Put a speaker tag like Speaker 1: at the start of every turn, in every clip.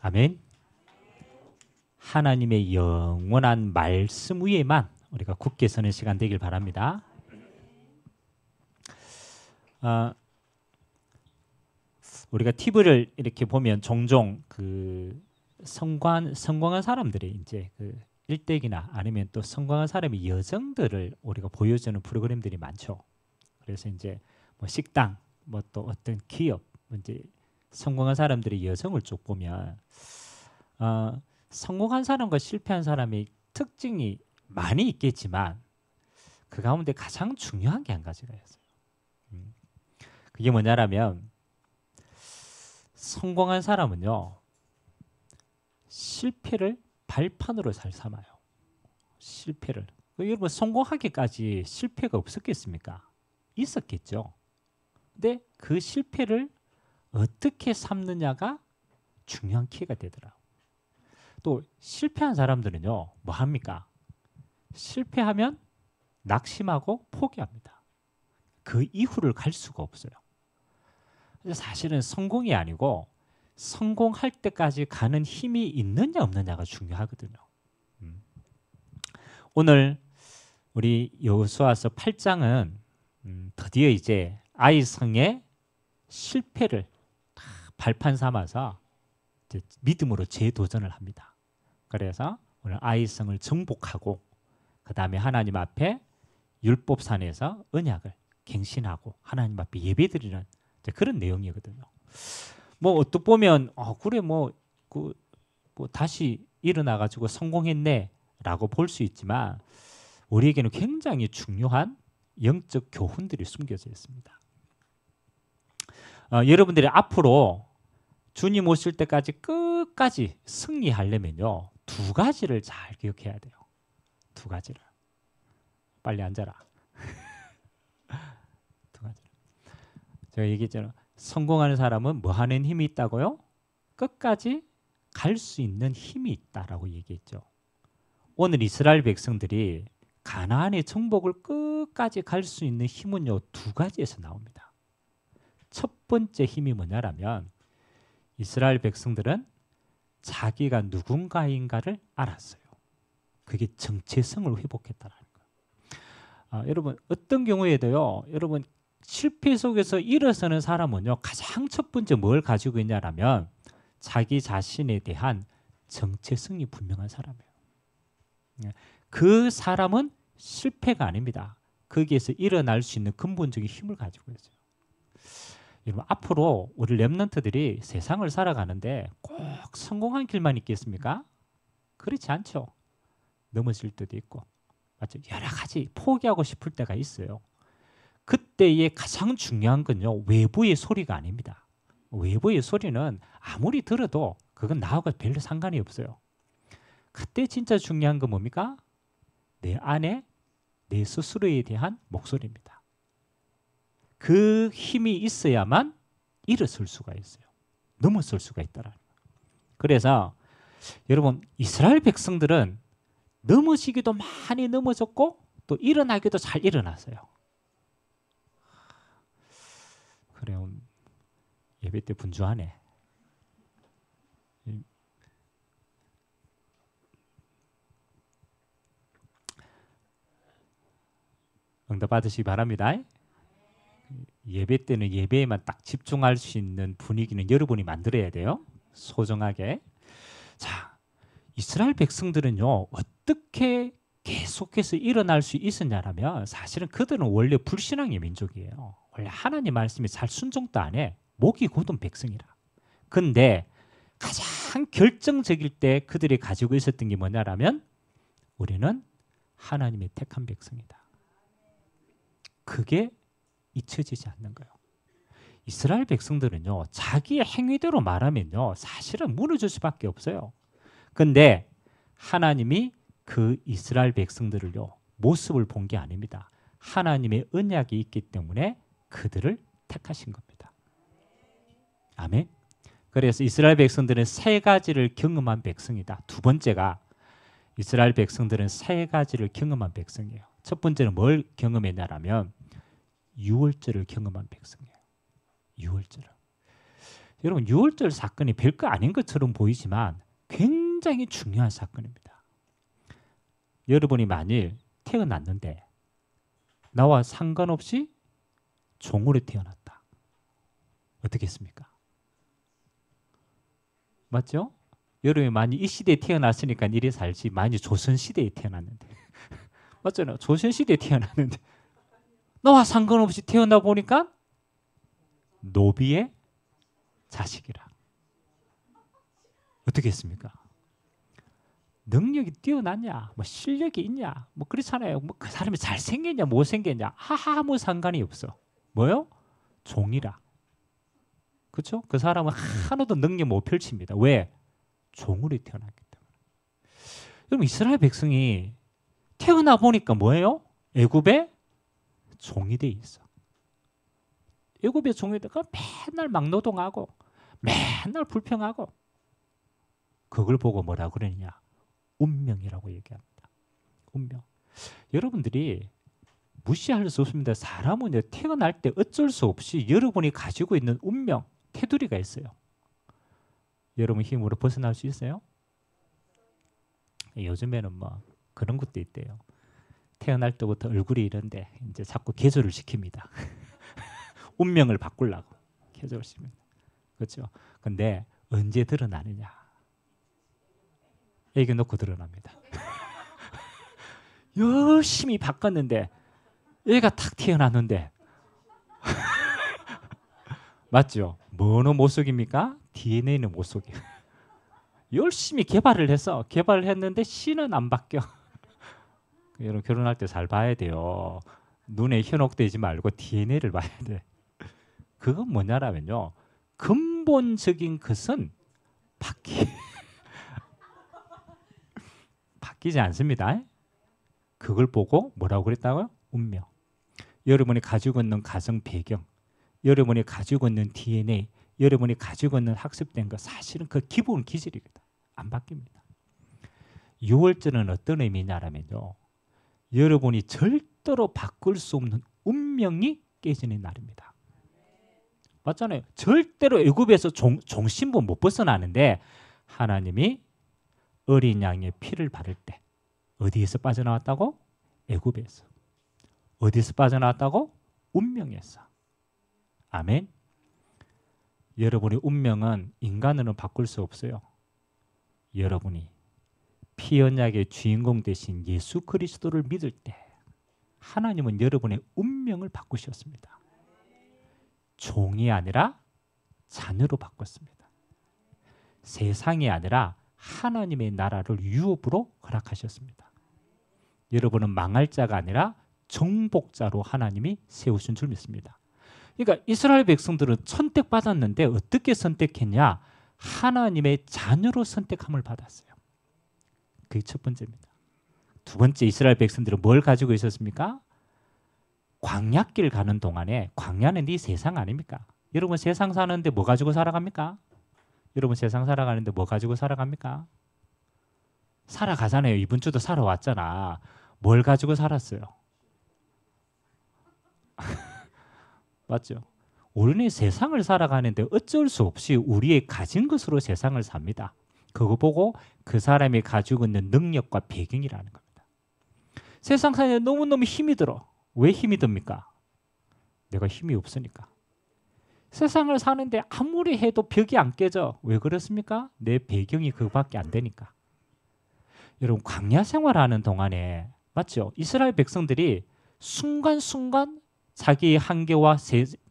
Speaker 1: 아멘. 하나님의 영원한 말씀 위에만 우리가 굳게 서는 시간 되길 바랍니다. 우리가 TV를 이렇게 보면 종종 그 성공한 사람들이 이제 그 일대기나 아니면 또 성공한 사람의 여정들을 우리가 보여주는 프로그램들이 많죠. 그래서 이제 뭐 식당, 뭐 또 어떤 기업, 이제 성공한 사람들의 여정을 쭉 보면 성공한 사람과 실패한 사람의 특징이 많이 있겠지만 그 가운데 가장 중요한 게 한 가지가 있어요. 그게 뭐냐면 성공한 사람은요, 실패를 발판으로 잘 삼아요. 실패를. 여러분 성공하기까지 실패가 없었겠습니까? 있었겠죠. 근데 그 실패를 어떻게 삼느냐가 중요한 키가 되더라고요. 또 실패한 사람들은요, 뭐 합니까? 실패하면 낙심하고 포기합니다. 그 이후를 갈 수가 없어요. 사실은 성공이 아니고 성공할 때까지 가는 힘이 있느냐 없느냐가 중요하거든요. 오늘 우리 여호수아서 8장은 드디어 이제 아이성의 실패를 발판 삼아서 이제 믿음으로 재도전을 합니다. 그래서 오늘 아이성을 정복하고 그 다음에 하나님 앞에 율법산에서 언약을 갱신하고 하나님 앞에 예배드리는 그런 내용이거든요. 뭐 어떻게 보면 그래 뭐 다시 일어나 가지고 성공했네라고 볼 수 있지만 우리에게는 굉장히 중요한 영적 교훈들이 숨겨져 있습니다. 여러분들이 앞으로 주님 오실 때까지 끝까지 승리하려면요, 두 가지를 잘 기억해야 돼요. 두 가지를. 빨리 앉아라. 두 가지. 제가 얘기했잖아요. 성공하는 사람은 뭐 하는 힘이 있다고요? 끝까지 갈 수 있는 힘이 있다라고 얘기했죠. 오늘 이스라엘 백성들이 가나안의 정복을 끝까지 갈 수 있는 힘은요, 두 가지에서 나옵니다. 첫 번째 힘이 뭐냐라면 이스라엘 백성들은 자기가 누군가인가를 알았어요. 그게 정체성을 회복했다는 거예요. 여러분 어떤 경우에도요, 여러분 실패 속에서 일어서는 사람은요, 가장 첫 번째 뭘 가지고 있냐라면 자기 자신에 대한 정체성이 분명한 사람이에요. 그 사람은 실패가 아닙니다. 거기에서 일어날 수 있는 근본적인 힘을 가지고 있어요. 여러분 앞으로 우리 렘넌트들이 세상을 살아가는데 꼭 성공한 길만 있겠습니까? 그렇지 않죠. 넘어질 때도 있고, 맞죠? 여러 가지 포기하고 싶을 때가 있어요. 그때의 가장 중요한 건요, 외부의 소리가 아닙니다. 외부의 소리는 아무리 들어도 그건 나하고 별로 상관이 없어요. 그때 진짜 중요한 건 뭡니까? 내 안에 내 스스로에 대한 목소리입니다. 그 힘이 있어야만 일어설 수가 있어요. 넘어설 수가 있다라는 거예요. 그래서 여러분 이스라엘 백성들은 넘어지기도 많이 넘어졌고 또 일어나기도 잘 일어났어요. 그래요. 예배 때 분주하네. 응답 받으시기 바랍니다. 예배 때는 예배에만 딱 집중할 수 있는 분위기는 여러분이 만들어야 돼요. 소정하게. 자, 이스라엘 백성들은요, 어떻게 계속해서 일어날 수 있었냐라면 사실은 그들은 원래 불신앙의 민족이에요. 원래 하나님 말씀에 잘 순종도 안 해. 목이 곧은 백성이라. 근데 가장 결정적일 때 그들이 가지고 있었던 게 뭐냐라면 우리는 하나님의 택한 백성이다. 그게 잊혀지지 않는 거예요. 이스라엘 백성들은요, 자기의 행위대로 말하면요, 사실은 무너질 수밖에 없어요. 근데 하나님이 그 이스라엘 백성들을요, 모습을 본 게 아닙니다. 하나님의 언약이 있기 때문에 그들을 택하신 겁니다. 아멘. 그래서 이스라엘 백성들은 세 가지를 경험한 백성이다. 두 번째가 이스라엘 백성들은 세 가지를 경험한 백성이에요. 첫 번째는 뭘 경험했냐라면 유월절을 경험한 백성이에요. 유월절을. 여러분 6월절 사건이 별거 아닌 것처럼 보이지만 굉장히 중요한 사건입니다. 여러분이 만일 태어났는데 나와 상관없이 종으로 태어났다. 어떻게 했습니까? 맞죠? 여러분이 만일 이 시대에 태어났으니까 이리 살지, 만일 조선시대에 태어났는데 맞잖아요. 조선시대에 태어났는데 너와 상관없이 태어나 보니까 노비의 자식이라. 어떻게 했습니까? 능력이 뛰어났냐, 뭐 실력이 있냐, 뭐 그렇잖아요. 뭐 그 사람이 잘생겼냐, 못생겼냐, 아무 상관이 없어. 뭐요? 종이라. 그렇죠? 그 사람은 하나도 능력 못 펼칩니다. 왜? 종으로 태어났기 때문에. 여러분 이스라엘 백성이 태어나 보니까 뭐예요? 애굽의 종이 돼 있어. 애굽의 종이가 맨날 막노동하고 맨날 불평하고 그걸 보고 뭐라 그러느냐? 운명이라고 얘기합니다. 운명. 여러분들이 무시할 수 없습니다. 사람은 태어날 때 어쩔 수 없이 여러분이 가지고 있는 운명, 테두리가 있어요. 여러분 힘으로 벗어날 수 있어요? 요즘에는 뭐 그런 것도 있대요. 태어날 때부터 얼굴이 이런데 이제 자꾸 개조를 시킵니다. 운명을 바꾸려고 개조를 시킵니다. 그렇죠? 근데 언제 드러나느냐? 애기 놓고 드러납니다. 열심히 바꿨는데 애가 탁 태어났는데 맞죠? 뭐는 못 속입니까? DNA는 못 속여. 열심히 개발을 했는데 씨는 안 바뀌어. 여러분 결혼할 때 잘 봐야 돼요. 눈에 현혹되지 말고 DNA를 봐야 돼. 그건 뭐냐라면요. 근본적인 것은 바뀌지 않습니다. 그걸 보고 뭐라고 그랬다고요? 운명. 여러분이 가지고 있는 가정 배경, 여러분이 가지고 있는 DNA, 여러분이 가지고 있는 학습된 거 사실은 그 기본 기질이거든. 안 바뀝니다. 6월절은 어떤 의미냐라면요. 여러분이 절대로 바꿀 수 없는 운명이 깨지는 날입니다. 맞잖아요. 절대로 애굽에서 종신부 못 벗어나는데 하나님이 어린 양의 피를 바를 때 어디에서 빠져나왔다고? 애굽에서. 어디서 빠져나왔다고? 운명에서. 아멘. 여러분의 운명은 인간으로는 바꿀 수 없어요. 여러분이 피 언약의 주인공 되신 예수 그리스도를 믿을 때 하나님은 여러분의 운명을 바꾸셨습니다. 종이 아니라 자녀로 바꿨습니다. 세상이 아니라 하나님의 나라를 유업으로 허락하셨습니다. 여러분은 망할 자가 아니라 정복자로 하나님이 세우신 줄 믿습니다. 그러니까 이스라엘 백성들은 선택받았는데 어떻게 선택했냐? 하나님의 자녀로 선택함을 받았어요. 그게 첫 번째입니다. 두 번째, 이스라엘 백성들은 뭘 가지고 있었습니까? 광야길 가는 동안에, 광야는 이 세상 아닙니까? 여러분 세상 사는데 뭐 가지고 살아갑니까? 여러분 세상 살아가는데 뭐 가지고 살아갑니까? 살아가잖아요. 이번 주도 살아왔잖아. 뭘 가지고 살았어요? 맞죠? 우리는 세상을 살아가는데 어쩔 수 없이 우리의 가진 것으로 세상을 삽니다. 그거 보고 그 사람이 가지고 있는 능력과 배경이라는 겁니다. 세상 사는데 너무너무 힘이 들어. 왜 힘이 듭니까? 내가 힘이 없으니까. 세상을 사는데 아무리 해도 벽이 안 깨져. 왜 그렇습니까? 내 배경이 그거밖에 안 되니까. 여러분 광야 생활하는 동안에 맞죠? 이스라엘 백성들이 순간순간 자기의 한계와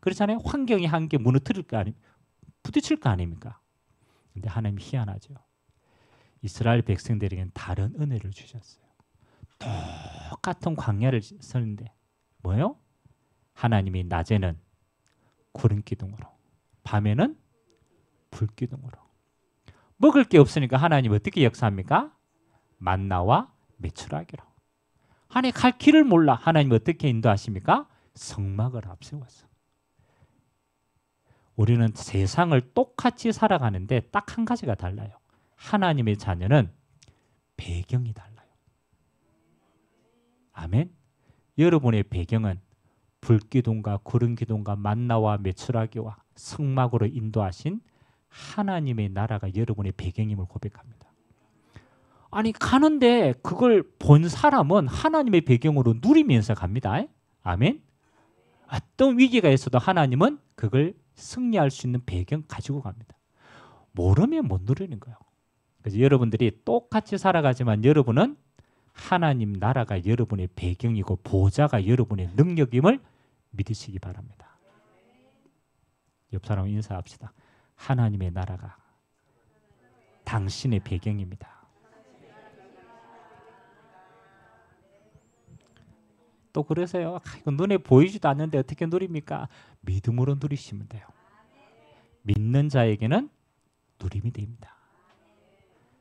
Speaker 1: 그렇잖아요. 환경의 한계 무너뜨릴 거 아니, 부딪힐 거 아닙니까? 근데 하나님이 희한하죠. 이스라엘 백성들에게는 다른 은혜를 주셨어요. 똑같은 광야를 서는데 뭐예요? 하나님이 낮에는 구름 기둥으로, 밤에는 불 기둥으로. 먹을 게 없으니까 하나님 어떻게 역사합니까? 만나와 메추라기로. 하나님 갈 길을 몰라. 하나님 어떻게 인도하십니까? 성막을 앞세웠어. 우리는 세상을 똑같이 살아가는데 딱 한 가지가 달라요. 하나님의 자녀는 배경이 달라요. 아멘. 여러분의 배경은 불기둥과 구름기둥과 만나와 메추라기와 성막으로 인도하신 하나님의 나라가 여러분의 배경임을 고백합니다. 아니 가는데 그걸 본 사람은 하나님의 배경으로 누리면서 갑니다. 아멘. 어떤 위기가 있어도 하나님은 그걸 승리할 수 있는 배경 가지고 갑니다. 모르면 못 누리는 거예요. 그래서 여러분들이 똑같이 살아가지만 여러분은 하나님 나라가 여러분의 배경이고 보좌가 여러분의 능력임을 믿으시기 바랍니다. 옆 사람 인사합시다. 하나님의 나라가 당신의 배경입니다. 또 그러세요. 이거 눈에 보이지도 않는데 어떻게 누립니까? 믿음으로 누리시면 돼요. 믿는 자에게는 누림이 됩니다.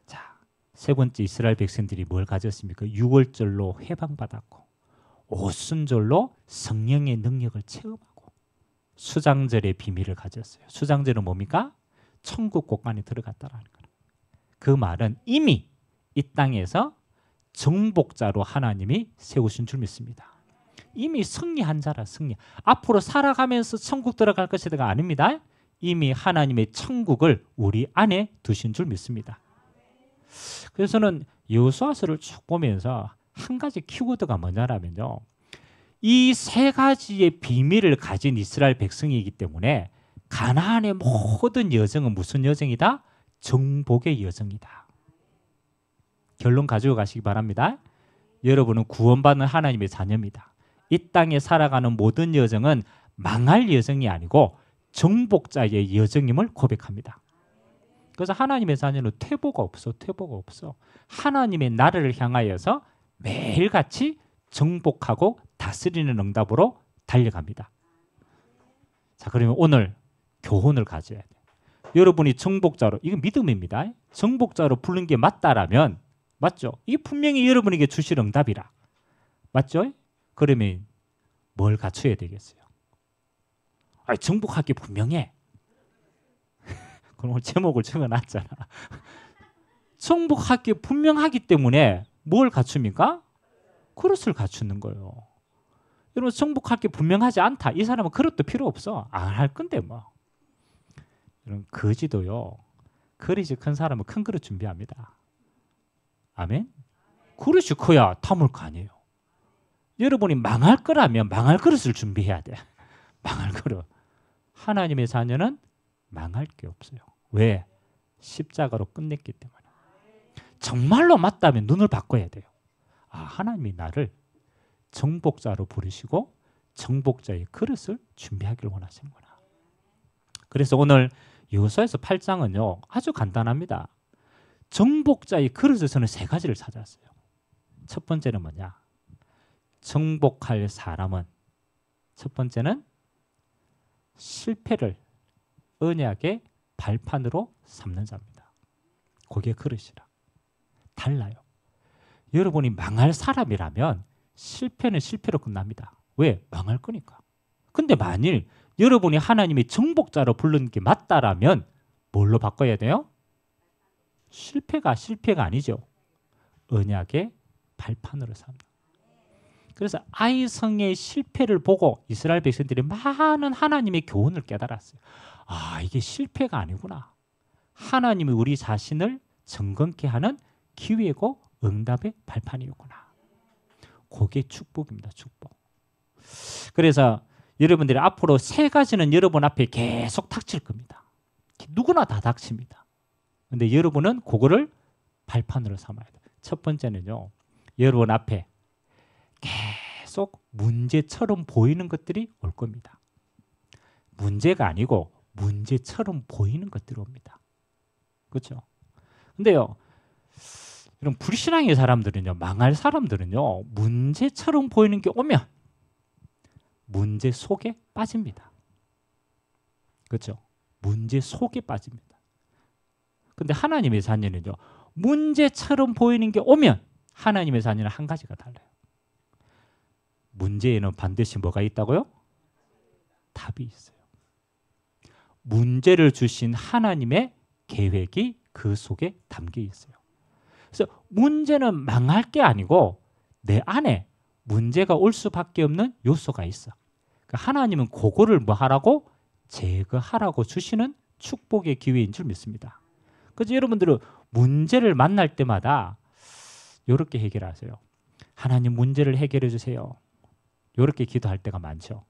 Speaker 1: 자, 세 번째 이스라엘 백성들이 뭘 가졌습니까? 유월절로 해방받았고 오순절로 성령의 능력을 체험하고 수장절의 비밀을 가졌어요. 수장절은 뭡니까? 천국 곳간에 들어갔다라는 거예요. 그 말은 이미 이 땅에서 정복자로 하나님이 세우신 줄 믿습니다. 이미 승리한 자라 승리. 앞으로 살아가면서 천국 들어갈 것이다가 아닙니다. 이미 하나님의 천국을 우리 안에 두신 줄 믿습니다. 그래서 저는 여호수아서를 쭉 보면서 한 가지 키워드가 뭐냐면요. 이 세 가지의 비밀을 가진 이스라엘 백성이기 때문에 가나안의 모든 여정은 무슨 여정이다? 정복의 여정이다. 결론 가지고 가시기 바랍니다. 여러분은 구원받는 하나님의 자녀입니다. 이 땅에 살아가는 모든 여정은 망할 여정이 아니고 정복자의 여정임을 고백합니다. 그래서 하나님의 자녀는 퇴보가 없어. 퇴보가 없어. 하나님의 나라를 향하여서 매일같이 정복하고 다스리는 응답으로 달려갑니다. 자, 그러면 오늘 교훈을 가져야 돼요. 여러분이 정복자로, 이건 믿음입니다. 정복자로 부른 게 맞다라면 맞죠? 이게 분명히 여러분에게 주실 응답이라. 맞죠? 그러면 뭘 갖춰야 되겠어요? 아니, 정복할 게 분명해. 그럼 오늘 제목을 적어놨잖아. 정복할 게 분명하기 때문에 뭘 갖춥니까? 그릇을 갖추는 거예요. 여러분 정복할 게 분명하지 않다. 이 사람은 그릇도 필요 없어. 안 할 건데 뭐. 여러분 거지도요. 그릇이 큰 사람은 큰 그릇 준비합니다. 아멘? 그릇이 커야 담을 거 아니에요. 여러분이 망할 거라면 망할 그릇을 준비해야 돼. 망할 그릇. 하나님의 자녀는 망할 게 없어요. 왜? 십자가로 끝냈기 때문에. 정말로 맞다면 눈을 바꿔야 돼요. 아, 하나님이 나를 정복자로 부르시고 정복자의 그릇을 준비하기를 원하시는구나. 그래서 오늘 여호수아서 8장은요. 아주 간단합니다. 정복자의 그릇을 저는 세 가지를 찾았어요. 첫 번째는 뭐냐? 정복할 사람은 첫 번째는 실패를 언약의 발판으로 삼는 자입니다. 그게 그릇이라. 달라요. 여러분이 망할 사람이라면 실패는 실패로 끝납니다. 왜? 망할 거니까. 근데 만일 여러분이 하나님의 정복자로 부른 게 맞다라면 뭘로 바꿔야 돼요? 실패가 아니죠. 언약의 발판으로 삼는. 그래서 아이성의 실패를 보고 이스라엘 백성들이 많은 하나님의 교훈을 깨달았어요. 아, 이게 실패가 아니구나. 하나님이 우리 자신을 정건케 하는 기회고 응답의 발판이었구나. 그게 축복입니다. 축복. 그래서 여러분들이 앞으로 세 가지는 여러분 앞에 계속 닥칠 겁니다. 누구나 다 닥칩니다. 근데 여러분은 그거를 발판으로 삼아야 돼요. 첫 번째는요. 여러분 앞에 계속 문제처럼 보이는 것들이 올 겁니다. 문제가 아니고 문제처럼 보이는 것들이 옵니다. 그렇죠? 근데요. 이런 불신앙의 사람들은요. 망할 사람들은요. 문제처럼 보이는 게 오면 문제 속에 빠집니다. 그렇죠? 문제 속에 빠집니다. 근데 하나님의 자녀는요. 문제처럼 보이는 게 오면 하나님의 자녀는 한 가지가 달라요. 문제에는 반드시 뭐가 있다고요? 답이 있어요. 문제를 주신 하나님의 계획이 그 속에 담겨 있어요. 그래서 문제는 망할 게 아니고 내 안에 문제가 올 수밖에 없는 요소가 있어. 그러니까 하나님은 그거를 뭐 하라고? 제거하라고 주시는 축복의 기회인 줄 믿습니다. 그래서 여러분들은 문제를 만날 때마다 이렇게 해결하세요. 하나님 문제를 해결해 주세요. 이렇게 기도할 때가 많죠.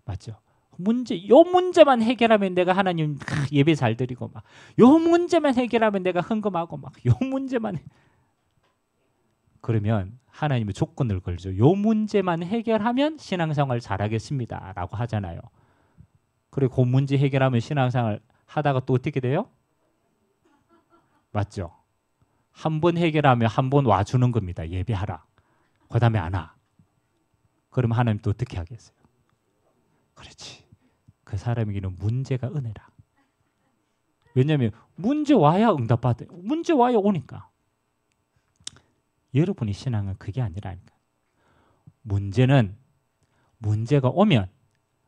Speaker 1: 맞죠? 요 문제만 해결하면 내가 하나님 예배 잘 드리고 막 요 문제만 해결하면 내가 헌금하고 막 요 문제만 그러면 하나님의 조건을 걸죠. 요 문제만 해결하면 신앙생활 잘하겠습니다 라고 하잖아요. 그리고 그 문제 해결하면 신앙생활 하다가 또 어떻게 돼요? 맞죠? 한 번 해결하면 한 번 와주는 겁니다. 예배하라. 그 다음에 안 와. 그러면 하나님 또 어떻게 하겠어요? 그렇지. 그 사람에게는 문제가 은혜라. 왜냐하면 문제 와야 응답받아요. 문제 와야 오니까. 여러분의 신앙은 그게 아니라니까. 문제가 오면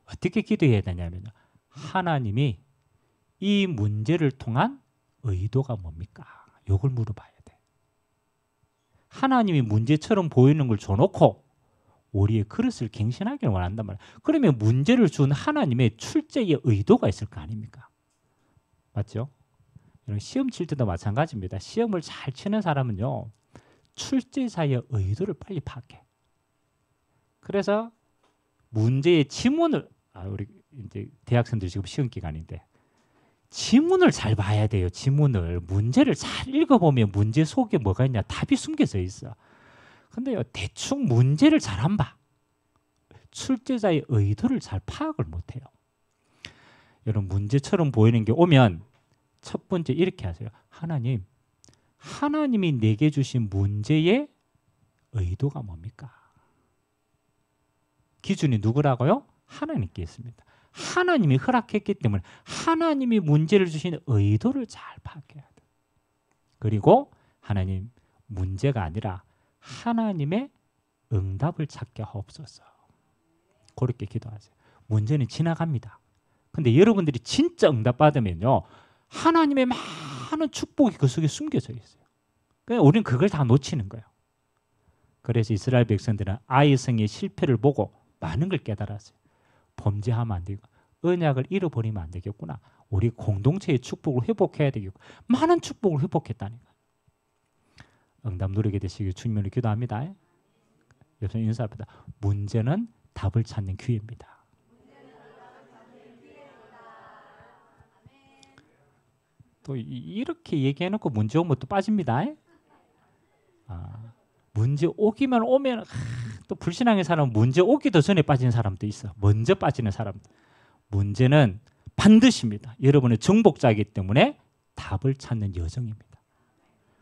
Speaker 1: 어떻게 기도해야 되냐면 하나님이 이 문제를 통한 의도가 뭡니까? 이걸 물어봐야 돼. 하나님이 문제처럼 보이는 걸 줘놓고 우리의 그릇을 갱신하기를 원한단 말이에요. 그러면 문제를 준 하나님의 출제의 의도가 있을 거 아닙니까? 맞죠? 시험 칠 때도 마찬가지입니다. 시험을 잘 치는 사람은요. 출제자의 의도를 빨리 파악해. 그래서 문제의 지문을 우리 이제 대학생들 지금 시험 기간인데 지문을 잘 봐야 돼요. 지문을 문제를 잘 읽어보면 문제 속에 뭐가 있냐 답이 숨겨져 있어. 근데요 대충 문제를 잘 안 봐. 출제자의 의도를 잘 파악을 못해요. 여러분 문제처럼 보이는 게 오면 첫 번째 이렇게 하세요. 하나님이 내게 주신 문제의 의도가 뭡니까? 기준이 누구라고요? 하나님께 있습니다. 하나님이 허락했기 때문에 하나님이 문제를 주신 의도를 잘 파악해야 돼요. 그리고 하나님 문제가 아니라 하나님의 응답을 찾게 하옵소서. 그렇게 기도하세요. 문제는 지나갑니다. 근데 여러분들이 진짜 응답 받으면요. 하나님의 많은 축복이 그 속에 숨겨져 있어요. 그러니까 우리는 그걸 다 놓치는 거예요. 그래서 이스라엘 백성들은 아이성의 실패를 보고 많은 걸 깨달았어요. 범죄하면 안 되고 언약을 잃어버리면 안 되겠구나. 우리 공동체의 축복을 회복해야 되겠고 많은 축복을 회복했다니까. 응답 누리게 되시길 주님으로 기도합니다. 옆에 인사합니다. 문제는 답을 찾는 기회입니다. 또 이렇게 얘기해놓고 문제 오면 또 빠집니다. 문제 오기만 오면 또 불신앙의 사람은 문제 오기도 전에 빠진 사람도 있어. 먼저 빠지는 사람도. 문제는 반드시입니다. 여러분의 정복자이기 때문에 답을 찾는 여정입니다.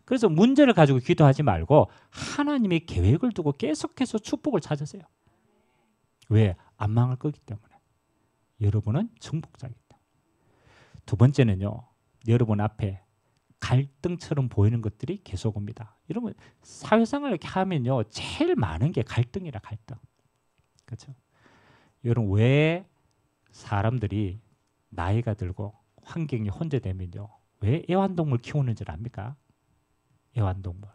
Speaker 1: 그래서 문제를 가지고 기도하지 말고 하나님의 계획을 두고 계속해서 축복을 찾으세요. 왜? 안 망할 거기 때문에. 여러분은 정복자이기 때문에. 두 번째는요. 여러분 앞에 갈등처럼 보이는 것들이 계속 옵니다. 여러분 사회생활 이렇게 하면요. 제일 많은 게 갈등이라 갈등. 그렇죠? 여러분 왜 사람들이 나이가 들고 환경이 혼재되면요. 왜 애완동물 키우는 줄 압니까? 애완동물.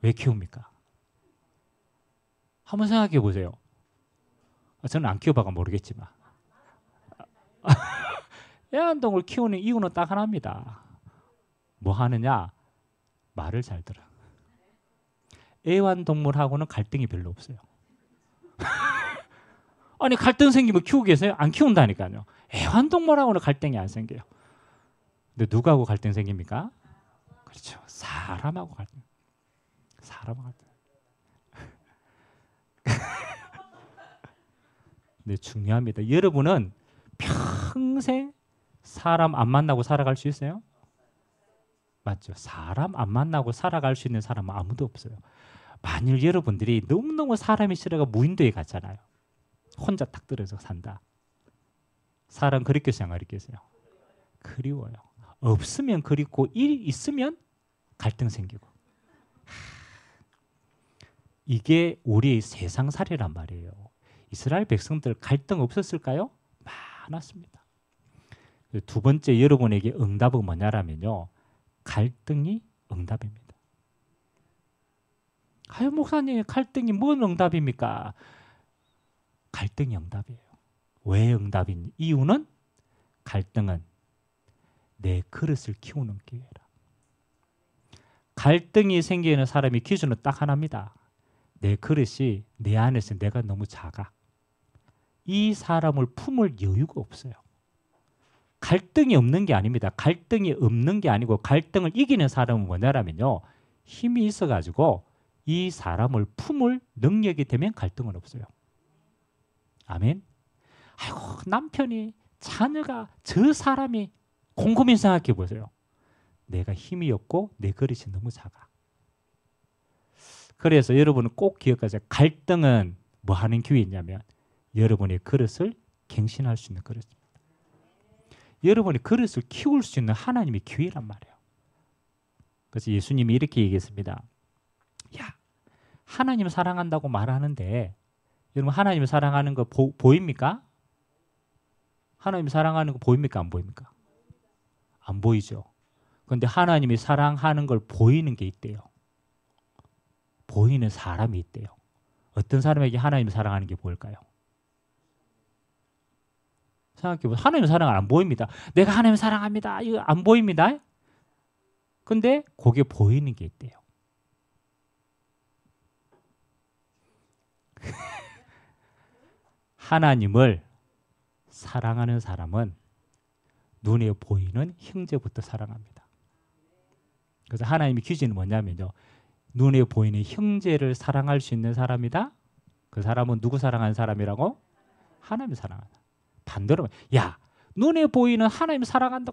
Speaker 1: 왜 키웁니까? 한번 생각해 보세요. 저는 안 키워봐가 모르겠지만 애완동물 키우는 이유는 딱 하나입니다. 뭐 하느냐? 말을 잘 들어. 애완동물하고는 갈등이 별로 없어요. 아니 갈등 생기면 키우겠어요? 안 키운다니까요. 애완동물하고는 갈등이 안 생겨요. 근데 누구하고 갈등 생깁니까? 그렇죠. 사람하고 갈등. 사람하고 갈등. 근데 중요합니다. 여러분은 평생 사람 안 만나고 살아갈 수 있어요? 맞죠? 사람 안 만나고 살아갈 수 있는 사람은 아무도 없어요. 만일 여러분들이 너무너무 사람이 싫어가 무인도에 갔잖아요. 혼자 탁 떨어져 산다. 사람 그립겠어요? 안 그립겠어요? 그리워요. 없으면 그립고 일 있으면 갈등 생기고. 이게 우리 세상살이란 말이에요. 이스라엘 백성들 갈등 없었을까요? 많았습니다. 두 번째 여러분에게 응답은 뭐냐라면요. 갈등이 응답입니다. 하여 목사님 갈등이 뭔 응답입니까? 갈등이 응답이에요. 왜 응답인 이유는 갈등은 내 그릇을 키우는 기회라. 갈등이 생기는 사람의 기준은 딱 하나입니다. 내 그릇이 내 안에서 내가 너무 작아. 이 사람을 품을 여유가 없어요. 갈등이 없는 게 아닙니다. 갈등이 없는 게 아니고 갈등을 이기는 사람은 뭐냐면요. 힘이 있어가지고 이 사람을 품을 능력이 되면 갈등은 없어요. 아멘. 아이고 남편이 자녀가 저 사람이 곰곰이 생각해 보세요. 내가 힘이 없고 내 그릇이 너무 작아. 그래서 여러분은 꼭 기억하세요. 갈등은 뭐 하는 기회냐면 여러분의 그릇을 갱신할 수 있는 그릇입니다. 여러분의 그릇을 키울 수 있는 하나님의 기회란 말이에요. 그래서 예수님이 이렇게 얘기했습니다. 야, 하나님 사랑한다고 말하는데 여러분 하나님 사랑하는 거 보입니까? 하나님 사랑하는 거 보입니까? 안 보입니까? 안 보이죠. 그런데 하나님이 사랑하는 걸 보이는 게 있대요. 보이는 사람이 있대요. 어떤 사람에게 하나님이 사랑하는 게 보일까요? 생각해보세요. 하나님 사랑은 안 보입니다. 내가 하나님 사랑합니다. 이거 안 보입니다. 근데 그게 보이는 게 있대요. 하나님을 사랑하는 사람은 눈에 보이는 형제부터 사랑합니다. 그래서 하나님의 기준이 뭐냐면요. 눈에 보이는 형제를 사랑할 수 있는 사람이다. 그 사람은 누구 사랑하는 사람이라고? 하나님을 사랑한다. 반대로 야 눈에 보이는 하나님 사랑한다.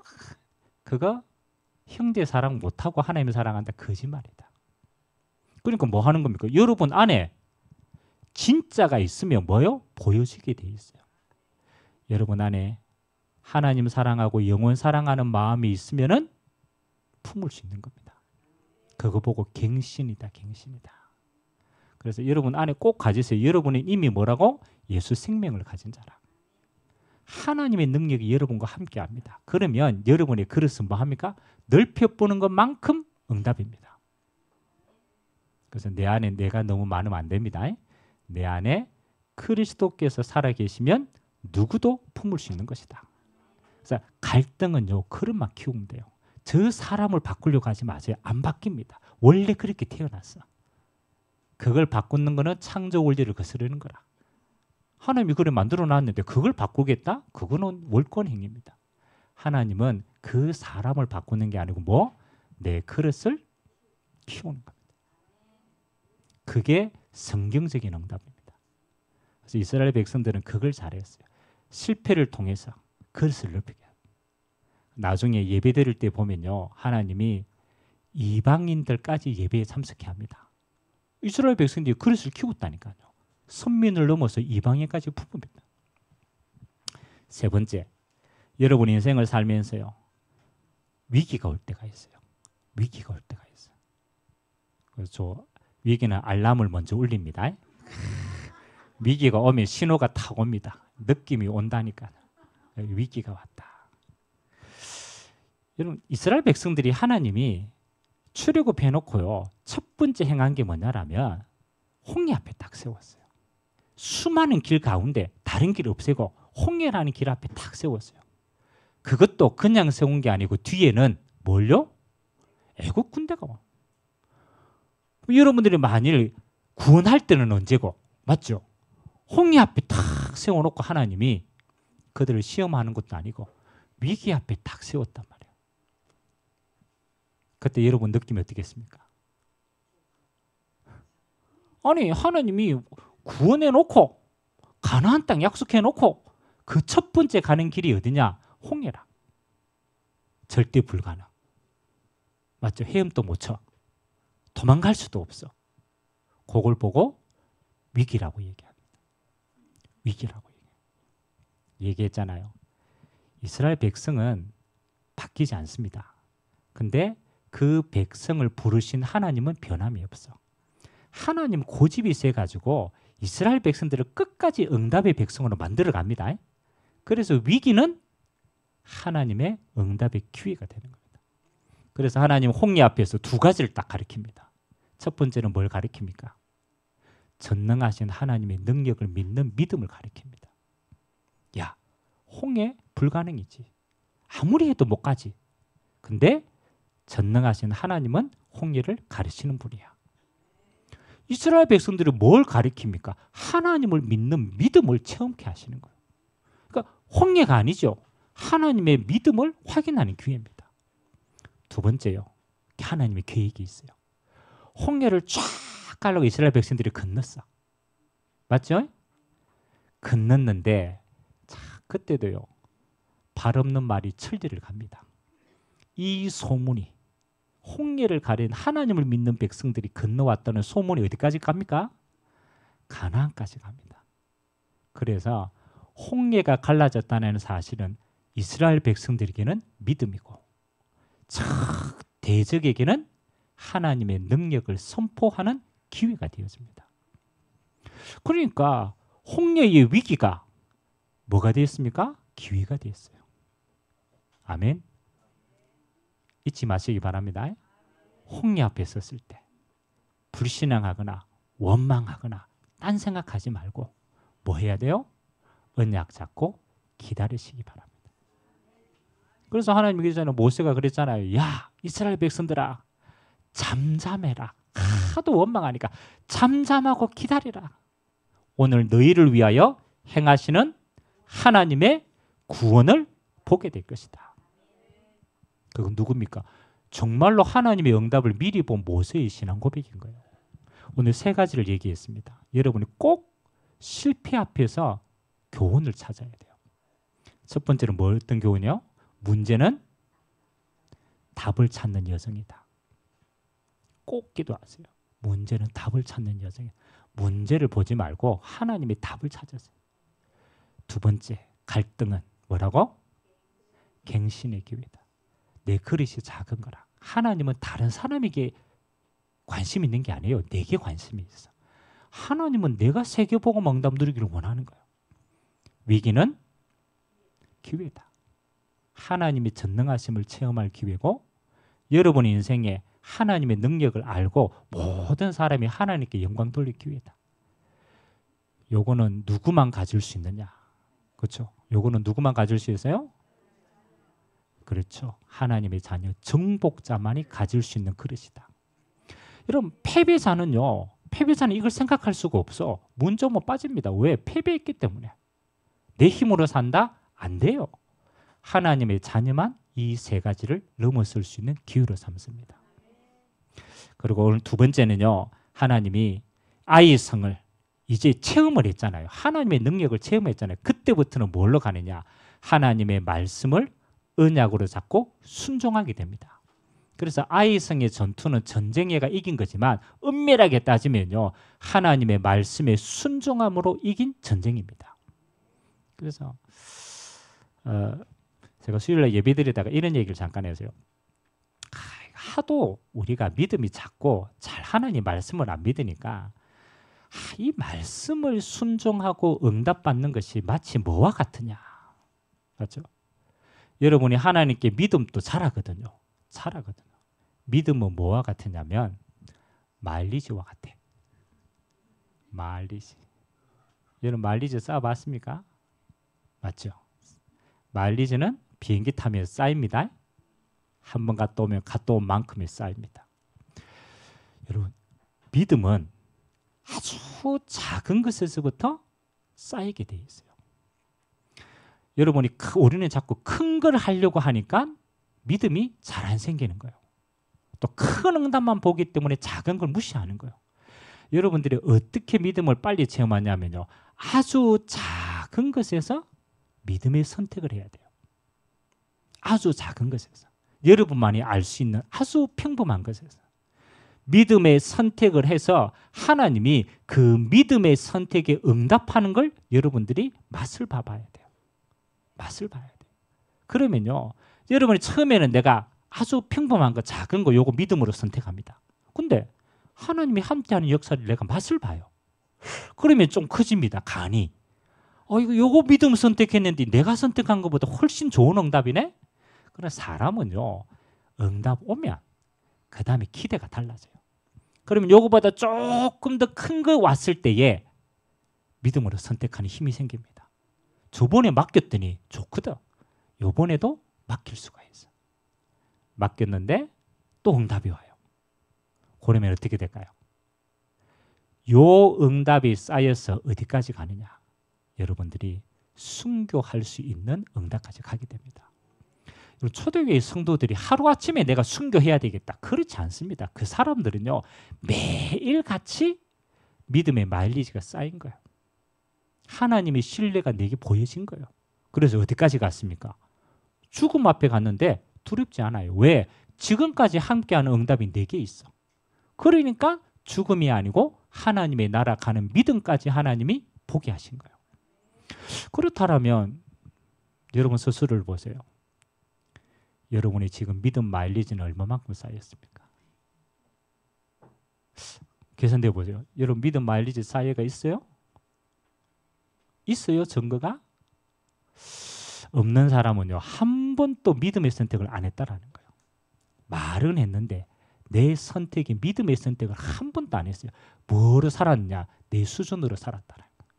Speaker 1: 그거 형제 사랑 못하고 하나님을 사랑한다. 거짓말이다. 그러니까 뭐 하는 겁니까? 여러분 안에 진짜가 있으면 뭐요? 보여지게 돼 있어요. 여러분 안에 하나님 사랑하고 영혼 사랑하는 마음이 있으면은 품을 수 있는 겁니다. 그거 보고 갱신이다. 갱신이다. 그래서 여러분 안에 꼭 가지세요. 여러분은 이미 뭐라고? 예수 생명을 가진 자라. 하나님의 능력이 여러분과 함께 합니다. 그러면 여러분의 그릇은 뭐 합니까? 넓혀보는 것만큼 응답입니다. 그래서 내 안에 내가 너무 많으면 안 됩니다. 내 안에 그리스도께서 살아계시면 누구도 품을 수 있는 것이다. 그래서 갈등은요, 그릇만 키우면 돼요. 저 사람을 바꾸려고 하지 마세요. 안 바뀝니다. 원래 그렇게 태어났어. 그걸 바꾸는 거는 창조 원리를 거스르는 거라. 하나님이 그래 만들어 놨는데 그걸 바꾸겠다? 그거는 월권 행위입니다. 하나님은 그 사람을 바꾸는 게 아니고 뭐? 내 그릇을 키우는 겁니다. 그게 성경적인 응답입니다. 그래서 이스라엘 백성들은 그걸 잘했어요. 실패를 통해서 그릇을 넓히게 합니다. 나중에 예배 드릴 때 보면요. 하나님이 이방인들까지 예배에 참석해 합니다. 이스라엘 백성들이 그릇을 키웠다니까요. 선민을 넘어서 이방인까지 품습니다. 세 번째, 여러분 인생을 살면서요. 위기가 올 때가 있어요. 위기가 올 때가 있어요. 그래서 저 위기는 알람을 먼저 울립니다. 위기가 오면 신호가 탁 옵니다. 느낌이 온다니까. 위기가 왔다. 여러분 이스라엘 백성들이 하나님이 출애굽해놓고요. 첫 번째 행한 게 뭐냐라면 홍해 앞에 딱 세웠어요. 수많은 길 가운데 다른 길 없애고 홍해라는 길 앞에 딱 세웠어요. 그것도 그냥 세운 게 아니고 뒤에는 뭘요? 애국 군대가 와. 여러분들이 만일 구원할 때는 언제고? 맞죠? 홍해 앞에 딱 세워놓고 하나님이 그들을 시험하는 것도 아니고 위기 앞에 딱 세웠단 말이에요. 그때 여러분 느낌이 어떻겠습니까? 아니 하나님이 구원해놓고 가나안 땅 약속해놓고 그 첫 번째 가는 길이 어디냐? 홍해라. 절대 불가능. 맞죠? 헤엄도 못 쳐. 도망갈 수도 없어. 그걸 보고 위기라고 얘기합니다. 위기라고 얘기했잖아요. 이스라엘 백성은 바뀌지 않습니다. 근데 그 백성을 부르신 하나님은 변함이 없어. 하나님 고집이 세가지고 이스라엘 백성들을 끝까지 응답의 백성으로 만들어 갑니다. 그래서 위기는 하나님의 응답의 기회가 되는 겁니다. 그래서 하나님 홍해 앞에서 두 가지를 딱 가리킵니다. 첫 번째는 뭘 가리킵니까? 전능하신 하나님의 능력을 믿는 믿음을 가리킵니다. 야, 홍해 불가능이지. 아무리 해도 못 가지. 근데 전능하신 하나님은 홍해를 가르치는 분이야. 이스라엘 백성들이 뭘 가르칩니까? 하나님을 믿는 믿음을 체험케 하시는 거예요. 그러니까 홍해가 아니죠. 하나님의 믿음을 확인하는 기회입니다. 두 번째요. 하나님의 계획이 있어요. 홍해를 쫙 가려고 이스라엘 백성들이 건넜어. 맞죠? 건넜는데 자, 그때도요. 발 없는 말이 천리를 갑니다. 이 소문이 홍해를 가린 하나님을 믿는 백성들이 건너왔다는 소문이 어디까지 갑니까? 가나안까지 갑니다. 그래서 홍해가 갈라졌다는 사실은 이스라엘 백성들에게는 믿음이고 대적에게는 하나님의 능력을 선포하는 기회가 되어집니다. 그러니까 홍해의 위기가 뭐가 되었습니까? 기회가 되었어요. 아멘. 잊지 마시기 바랍니다. 홍해 앞에 섰을 때 불신앙하거나 원망하거나 딴 생각하지 말고 뭐 해야 돼요? 언약 잡고 기다리시기 바랍니다. 그래서 하나님께서는 모세가 그랬잖아요. 야, 이스라엘 백성들아, 잠잠해라. 하도 원망하니까 잠잠하고 기다리라. 오늘 너희를 위하여 행하시는 하나님의 구원을 보게 될 것이다. 그건 누굽니까? 정말로 하나님의 응답을 미리 본 모세의 신앙 고백인 거예요. 오늘 세 가지를 얘기했습니다. 여러분이 꼭 실패 앞에서 교훈을 찾아야 돼요. 첫 번째는 뭐 어떤 교훈이요? 문제는 답을 찾는 여정이다. 꼭 기도하세요. 문제는 답을 찾는 여정이다. 문제를 보지 말고 하나님의 답을 찾으세요. 두 번째, 갈등은 뭐라고? 갱신의 기회다. 내 그릇이 작은 거라. 하나님은 다른 사람에게 관심 있는 게 아니에요. 내게 관심이 있어. 하나님은 내가 세계복음 응답 누리기를 원하는 거예요. 위기는 기회다. 하나님의 전능하심을 체험할 기회고 여러분 인생에 하나님의 능력을 알고 모든 사람이 하나님께 영광 돌릴 기회다. 요거는 누구만 가질 수 있느냐? 그렇죠? 요거는 누구만 가질 수 있어요? 그렇죠. 하나님의 자녀 정복자만이 가질 수 있는 그릇이다. 여러분 패배자는요. 패배자는 이걸 생각할 수가 없어. 문제면 빠집니다. 왜? 패배했기 때문에. 내 힘으로 산다? 안 돼요. 하나님의 자녀만 이 세 가지를 넘어설 수 있는 기회로 삼습니다. 그리고 오늘 두 번째는요. 하나님이 아이의 성을 이제 체험을 했잖아요. 하나님의 능력을 체험했잖아요. 그때부터는 뭘로 가느냐? 하나님의 말씀을 언약으로 잡고 순종하게 됩니다. 그래서 아이성의 전투는 전쟁에가 이긴 거지만 엄밀하게 따지면요. 하나님의 말씀에 순종함으로 이긴 전쟁입니다. 그래서 제가 수요일날 예배드리다가 이런 얘기를 잠깐 했어요. 하도 우리가 믿음이 작고 잘 하나님 말씀을 안 믿으니까 이 말씀을 순종하고 응답받는 것이 마치 뭐와 같으냐. 그렇죠? 여러분이 하나님께 믿음도 잘하거든요. 잘하거든요. 믿음은 뭐와 같으냐면 마일리지와 같아. 마일리지. 여러분 마일리지 쌓아봤습니까? 맞죠? 마일리지는 비행기 타면 쌓입니다. 한 번 갔다 오면 갔다 온 만큼의 쌓입니다. 여러분 믿음은 아주 작은 것에서부터 쌓이게 돼 있어요. 여러분이 우리는 자꾸 큰 걸 하려고 하니까 믿음이 잘 안 생기는 거예요. 또 큰 응답만 보기 때문에 작은 걸 무시하는 거예요. 여러분들이 어떻게 믿음을 빨리 체험하냐면요. 아주 작은 것에서 믿음의 선택을 해야 돼요. 아주 작은 것에서. 여러분만이 알 수 있는 아주 평범한 것에서. 믿음의 선택을 해서 하나님이 그 믿음의 선택에 응답하는 걸 여러분들이 맛을 봐봐야 돼요. 맛을 봐야 돼요. 그러면요. 여러분이 처음에는 내가 아주 평범한 거 작은 거 요거 믿음으로 선택합니다. 근데 하나님이 함께하는 역사를 내가 맛을 봐요. 그러면 좀 커집니다. 간이. 이거 요거 믿음 선택했는데 내가 선택한 것보다 훨씬 좋은 응답이네? 그러나 사람은요. 응답 오면 그 다음에 기대가 달라져요. 그러면 요거보다 조금 더 큰 거 왔을 때에 믿음으로 선택하는 힘이 생깁니다. 저번에 맡겼더니 좋거든. 요번에도 맡길 수가 있어. 맡겼는데 또 응답이 와요. 그러면 어떻게 될까요? 요 응답이 쌓여서 어디까지 가느냐? 여러분들이 순교할 수 있는 응답까지 가게 됩니다. 초대교회 성도들이 하루아침에 내가 순교해야 되겠다. 그렇지 않습니다. 그 사람들은요, 매일같이 믿음의 마일리지가 쌓인 거예요. 하나님의 신뢰가 내게 보여진 거예요. 그래서 어디까지 갔습니까? 죽음 앞에 갔는데 두렵지 않아요. 왜? 지금까지 함께하는 응답이 내게 있어. 그러니까 죽음이 아니고 하나님의 나라 가는 믿음까지 하나님이 보게 하신 거예요. 그렇다면 여러분 스스로를 보세요. 여러분이 지금 믿음 마일리지는 얼마만큼 쌓였습니까? 계산돼 보세요. 여러분 믿음 마일리지 쌓여가 있어요? 있어요? 증거가? 없는 사람은요, 한 번도 믿음의 선택을 안 했다라는 거예요. 말은 했는데 내 선택이 믿음의 선택을 한 번도 안 했어요. 뭐로 살았냐? 내 수준으로 살았다라는 거예요.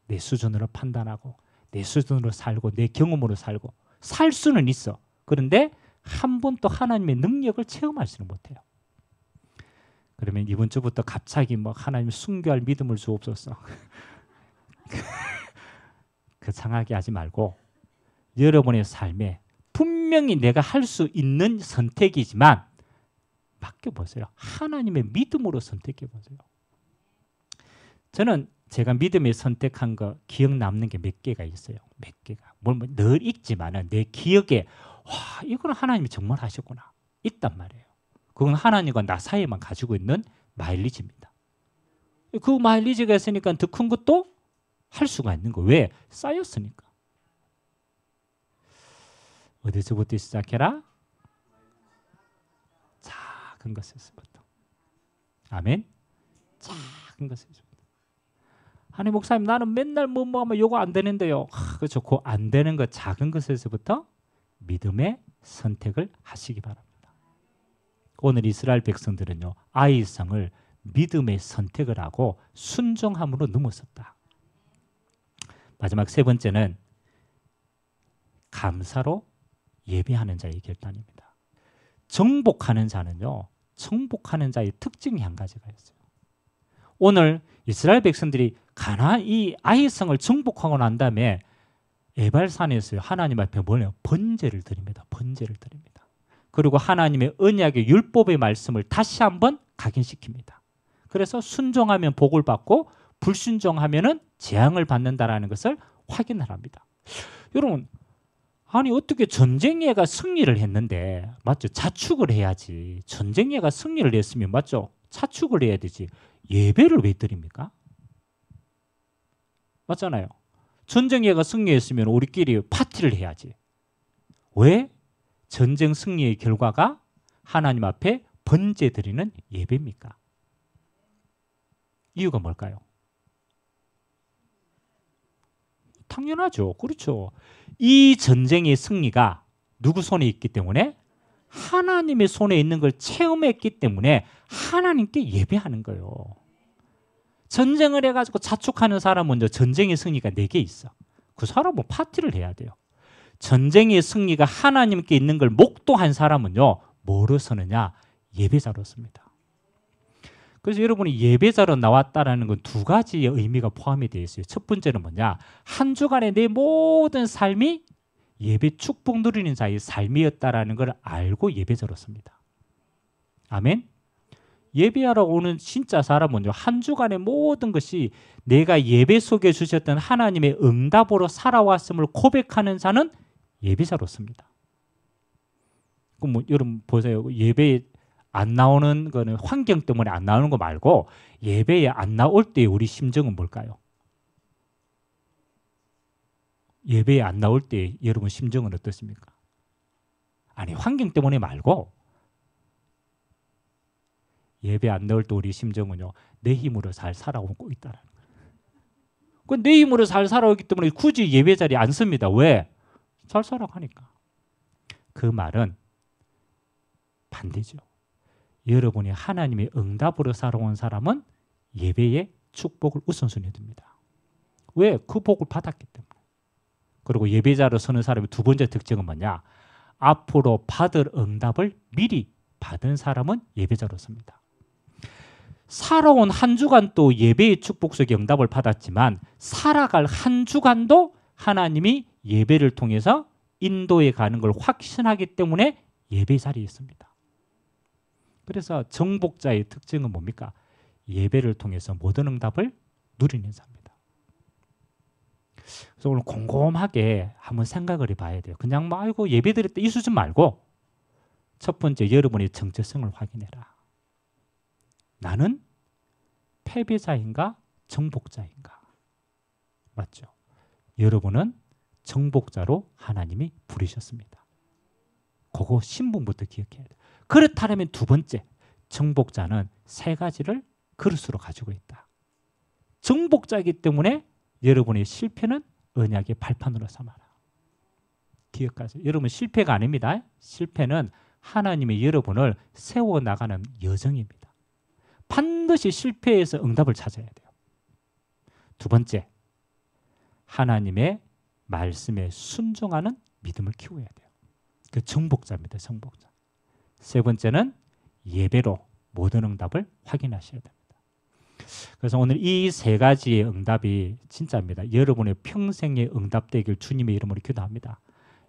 Speaker 1: 내 수준으로 판단하고 내 수준으로 살고 내 경험으로 살고 살 수는 있어. 그런데 한 번도 하나님의 능력을 체험할 수는 못해요. 그러면 이번 주부터 갑자기 뭐 하나님 순교할 믿음을 주옵소서. 그 상하게 하지 말고 여러분의 삶에 분명히 내가 할 수 있는 선택이지만 맡겨보세요. 하나님의 믿음으로 선택해보세요. 저는 제가 믿음에 선택한 거 기억 남는 게 몇 개가 있어요. 몇 개가. 늘 읽지만은 내 기억에 와, 이거는 하나님이 정말 하셨구나. 있단 말이에요. 그건 하나님과 나 사이에만 가지고 있는 마일리지입니다. 그 마일리지가 있으니까 더 큰 것도 할 수가 있는 거예요. 왜? 쌓였으니까. 어디서부터 시작해라? 작은 것에서부터. 아멘? 작은 것에서부터. 아니 목사님 나는 맨날 뭐 하면 요거 안 되는데요. 그렇죠. 그 안 되는 것 작은 것에서부터 믿음의 선택을 하시기 바랍니다. 오늘 이스라엘 백성들은요. 아이성을 믿음의 선택을 하고 순종함으로 넘어섰다. 마지막 세 번째는 감사로 예배하는 자의 결단입니다. 정복하는 자는요. 정복하는 자의 특징이 한 가지가 있어요. 오늘 이스라엘 백성들이 가나안 이 아이성을 정복하고 난 다음에 에발산에서 하나님 앞에 뭐예요? 번제를 드립니다. 번제를 드립니다. 그리고 하나님의 언약의 율법의 말씀을 다시 한번 각인시킵니다. 그래서 순종하면 복을 받고 불순종하면은 재앙을 받는다라는 것을 확인을 합니다. 여러분, 아니 어떻게 전쟁예가 승리를 했는데 맞죠? 자축을 해야지. 전쟁예가 승리를 했으면 맞죠? 자축을 해야 되지. 예배를 왜 드립니까? 맞잖아요. 전쟁예가 승리했으면 우리끼리 파티를 해야지. 왜? 전쟁 승리의 결과가 하나님 앞에 번제 드리는 예배입니까? 이유가 뭘까요? 당연하죠. 그렇죠. 이 전쟁의 승리가 누구 손에 있기 때문에? 하나님의 손에 있는 걸 체험했기 때문에 하나님께 예배하는 거예요. 전쟁을 해가지고 자축하는 사람은 전쟁의 승리가 4개 있어. 그 사람은 파티를 해야 돼요. 전쟁의 승리가 하나님께 있는 걸 목도한 사람은요. 뭐로 서느냐? 예배자로 섭니다. 그래서 여러분이 예배자로 나왔다는 건 2가지의 의미가 포함이 되어 있어요. 첫 번째는 뭐냐? 한 주간의 내 모든 삶이 예배 축복 누리는 자의 삶이었다라는 걸 알고 예배자로 섭니다. 아멘? 예배하러 오는 진짜 사람은요. 한 주간의 모든 것이 내가 예배 속에 주셨던 하나님의 응답으로 살아왔음을 고백하는 자는 예배자로 섭니다. 그럼 뭐 여러분 보세요. 예배에 안 나오는 거는 환경 때문에 안 나오는 거 말고 예배에 안 나올 때 우리 심정은 뭘까요? 예배에 안 나올 때 여러분 심정은 어떻습니까? 아니 환경 때문에 말고 예배 안 나올 때 우리 심정은요. 내 힘으로 잘 살아오고 있다는 거예요. 내 힘으로 잘 살아오기 때문에 굳이 예배 자리에 안 씁니다. 왜? 잘 살아가니까. 그 말은 반대죠. 여러분이 하나님의 응답으로 살아온 사람은 예배의 축복을 우선순위에 둡니다. 왜? 그 복을 받았기 때문에. 그리고 예배자로 서는 사람의 2번째 특징은 뭐냐? 앞으로 받을 응답을 미리 받은 사람은 예배자로 섭니다. 살아온 한 주간 또 예배의 축복 속에 응답을 받았지만 살아갈 한 주간도 하나님이 예배를 통해서 인도해 가는 걸 확신하기 때문에 예배 자리에 있습니다. 그래서 정복자의 특징은 뭡니까? 예배를 통해서 모든 응답을 누리는 자입니다. 그래서 오늘 곰곰하게 한번 생각을 해봐야 돼요. 그냥 뭐 아이고 예배 드릴 때 이 수준 말고 첫 번째 여러분의 정체성을 확인해라. 나는 패배자인가 정복자인가? 맞죠? 여러분은 정복자로 하나님이 부르셨습니다. 그거 신분부터 기억해야 돼요. 그렇다면 두 번째, 정복자는 세 가지를 그릇으로 가지고 있다. 정복자이기 때문에 여러분의 실패는 언약의 발판으로 삼아라. 기억하세요. 여러분 실패가 아닙니다. 실패는 하나님이 여러분을 세워나가는 여정입니다. 반드시 실패에서 응답을 찾아야 돼요. 두 번째, 하나님의 말씀에 순종하는 믿음을 키워야 돼요. 그 정복자입니다. 정복자. 세 번째는 예배로 모든 응답을 확인하셔야 됩니다. 그래서 오늘 이 세 가지의 응답이 진짜입니다. 여러분의 평생의 응답되길 주님의 이름으로 기도합니다.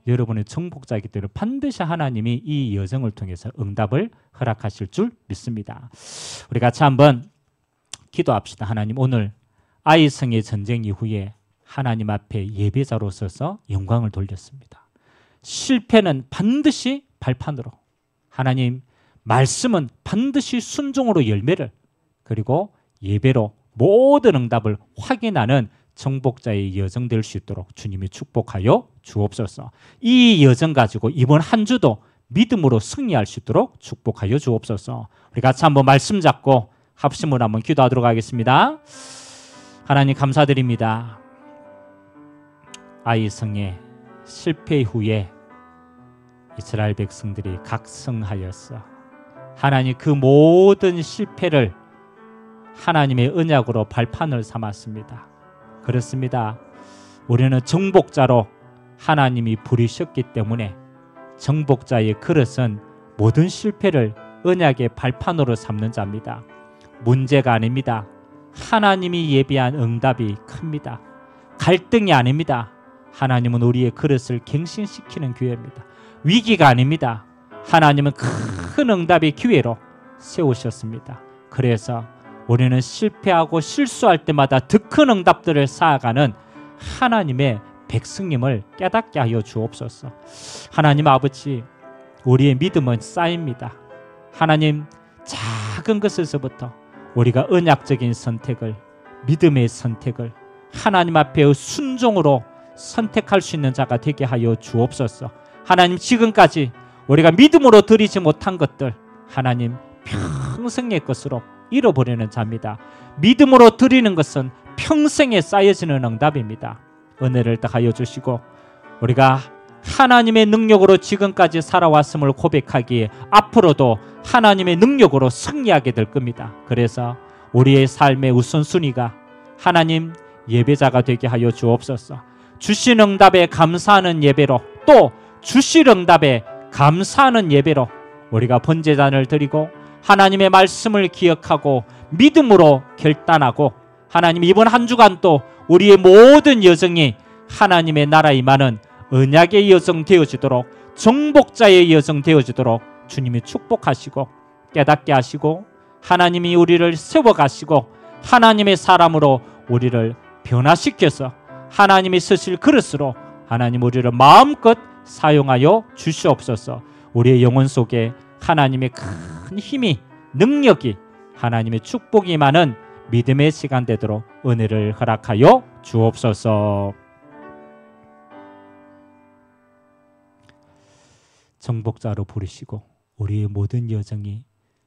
Speaker 1: 여러분의 정복자이기 때문에 반드시 하나님이 이 여정을 통해서 응답을 허락하실 줄 믿습니다. 우리 같이 한번 기도합시다. 하나님, 오늘 아이성의 전쟁 이후에 하나님 앞에 예배자로 서서 영광을 돌렸습니다. 실패는 반드시 발판으로, 하나님 말씀은 반드시 순종으로 열매를, 그리고 예배로 모든 응답을 확인하는 정복자의 여정 될 수 있도록 주님이 축복하여 주옵소서. 이 여정 가지고 이번 한 주도 믿음으로 승리할 수 있도록 축복하여 주옵소서. 우리 같이 한번 말씀 잡고 합심으로 한번 기도하도록 하겠습니다. 하나님 감사드립니다. 아이성의 실패 후에 이스라엘 백성들이 각성하였어. 하나님 그 모든 실패를 하나님의 언약으로 발판을 삼았습니다. 그렇습니다. 우리는 정복자로 하나님이 부르셨기 때문에 정복자의 그릇은 모든 실패를 언약의 발판으로 삼는 자입니다. 문제가 아닙니다. 하나님이 예비한 응답이 큽니다. 갈등이 아닙니다. 하나님은 우리의 그릇을 갱신시키는 기회입니다. 위기가 아닙니다. 하나님은 큰 응답의 기회로 세우셨습니다. 그래서 우리는 실패하고 실수할 때마다 더 큰 응답들을 쌓아가는 하나님의 백성임을 깨닫게 하여 주옵소서. 하나님 아버지, 우리의 믿음은 쌓입니다. 하나님, 작은 것에서부터 우리가 언약적인 선택을, 믿음의 선택을 하나님 앞에 순종으로 선택할 수 있는 자가 되게 하여 주옵소서. 하나님, 지금까지 우리가 믿음으로 드리지 못한 것들 하나님 평생의 것으로 잃어버리는 자입니다. 믿음으로 드리는 것은 평생에 쌓여지는 응답입니다. 은혜를 더하여 주시고 우리가 하나님의 능력으로 지금까지 살아왔음을 고백하기에 앞으로도 하나님의 능력으로 승리하게 될 겁니다. 그래서 우리의 삶의 우선순위가 하나님 예배자가 되게 하여 주옵소서. 주신 응답에 감사하는 예배로, 또 주신 응답에 감사하는 예배로 우리가 번제단을 드리고 하나님의 말씀을 기억하고 믿음으로 결단하고, 하나님 이번 한 주간 또 우리의 모든 여정이 하나님의 나라에 임하는 언약의 여정 되어지도록, 정복자의 여정 되어지도록 주님이 축복하시고 깨닫게 하시고 하나님이 우리를 세워가시고 하나님의 사람으로 우리를 변화시켜서 하나님이 쓰실 그릇으로 하나님 우리를 마음껏 사용하여 주시옵소서. 우리의 영혼 속에 하나님의 큰 힘이, 능력이, 하나님의 축복이 많은 믿음의 시간 되도록 은혜를 허락하여 주옵소서. 정복자로 부르시고 우리의 모든 여정이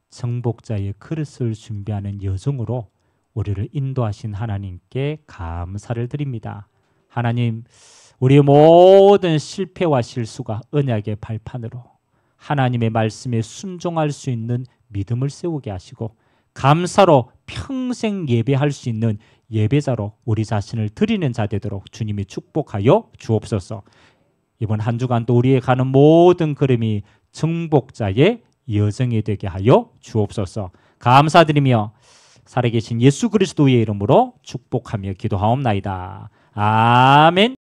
Speaker 1: 정복자의 그릇을 준비하는 여정으로 우리를 인도하신 하나님께 감사를 드립니다. 하나님, 우리의 모든 실패와 실수가 언약의 발판으로 하나님의 말씀에 순종할 수 있는 믿음을 세우게 하시고 감사로 평생 예배할 수 있는 예배자로 우리 자신을 드리는 자 되도록 주님이 축복하여 주옵소서. 이번 한 주간 또 우리의 가는 모든 걸음이 정복자의 여정이 되게 하여 주옵소서. 감사드리며 살아계신 예수 그리스도의 이름으로 축복하며 기도하옵나이다. 아멘.